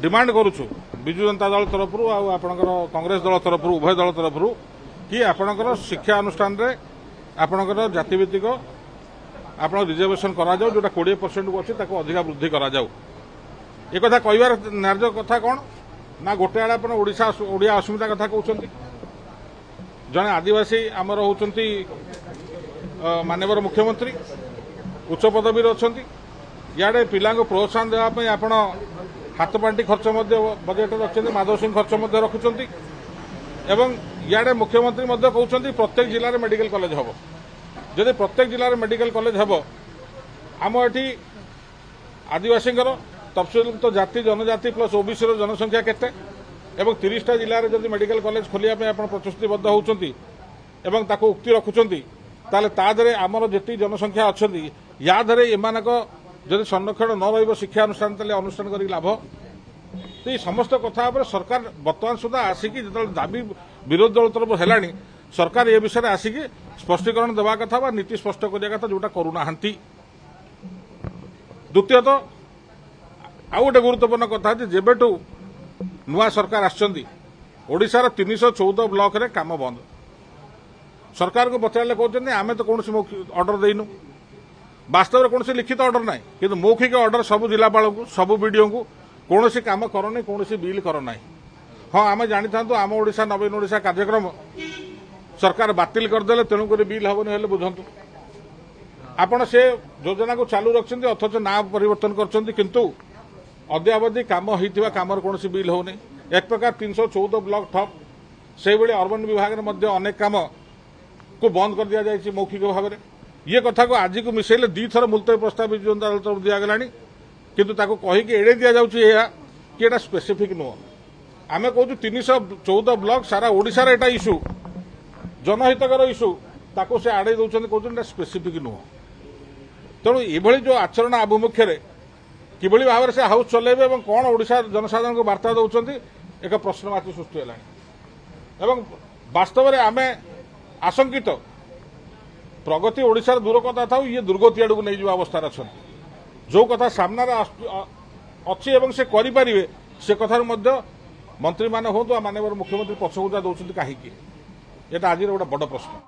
Demand करुछु Biju Janata Dal तरफ आपणकर कांग्रेस दल तरफ उभय दल तरफ कि आपणकर शिक्षा अनुष्ठान रे आपणकर जातिभित्तिक आप रिजर्वेशन करा जाऊ जोटा 20% को अच्छी अधिका वृद्धि करा जाऊ ये कथा कहबार न्याय कथा कौन ना गोटे आड़े आप ओडिया अस्मिता कथा कहते जड़े आदिवासी आमर होती माननीय मुख्यमंत्री उच्च पदवी अच्छा इे पिला प्रोत्साहन देवाई आप हाथपांटी खर्च बजेट रखते माधव सिंह खर्च रखुंट एवं इे मुख्यमंत्री कहते प्रत्येक जिले में मेडिकल कॉलेज हम जदि प्रत्येक जिले में मेडिकल कॉलेज हम आम एटी आदिवासी तफसिलभुक्त जाति जनजाति प्लस ओबीसी जनसंख्या केते एवं 30टा जिले में जदि मेडिकल कॉलेज खोलिया आप प्रतिश्रुतिबद्ध होती एवं ताको उक्ति रखुंट ताले तादरे आमर जेती जनसंख्या अच्छा या धरे एमानक जदि संरक्षण न रहिबो शिक्षा अनुष्ठान ताले अनुष्ठान करी लाभ तो ये समस्त कथा सरकार बर्तमान सुधा आसिकी जो दाबी विरोधी दल तरफ है सरकार ए विषय आसिकी स्पष्टीकरण देवा कथा बा नीति स्पष्ट करिया कथा जोटा करूना द्वितीयत आउ गोटे गुरुत्वपूर्ण कथा जेबेठू नुआ सरकार आशार 314 ब्लॉक रे काम बंद सरकार को पचारे कहते आम तो कौन ऑर्डर देनु वास्तव में कौन लिखित ऑर्डर ना कि मौखिक ऑर्डर सब जिलापाल को सब बीडीओ को कौन काम करनी कौन बिल करना हाँ आम जानी था आम ओडिशा नवीन ओडिशा कार्यक्रम सरकार बातिल करदे तेणुक बिल हेनी हेल्ले बुझंतु आपण से योजना को चालू रखते अथच ना परिवर्तन करछंती अद्यावधि काम होता काम कौन बिल होनी एक प्रकार 314 ब्लॉक ठप से अर्बन विभाग में अनेक काम को बंद कर दि जाए मौखिक भाव में ये कथा को आज को मिसेले 2 थर मुलतवी प्रस्ताव विजु जनता दल तरफ दिगला किंतु ताको कहीकि एड़े दि जाऊँगा कि एटा स्पेसिफिक नुह आम कहूँ 314 ब्लॉक सारा ओडिशार एटा इश्यू जनहितकर इश्यू ताको से आड़े दौरान कहते स्पेसिफिक नुह तेणु ये जो आचरण आभिमुख्य किभली भाव से हाउस चलेबे और कौन ओडिशा जनसाधारण को वार्ता दौरान एक प्रश्नवाची सृष्टि है वास्तव में आम आशंकित प्रगति ओडिशार दूर कथा था ये दुर्गति आड़ को नहीं अवस्था अच्छा जो कथा सामने अच्छी एवं से करें से कथार मंत्री मान हूँ माननीय मुख्यमंत्री पछघुचा दौरान कहीं आज गोटे बड़ प्रश्न।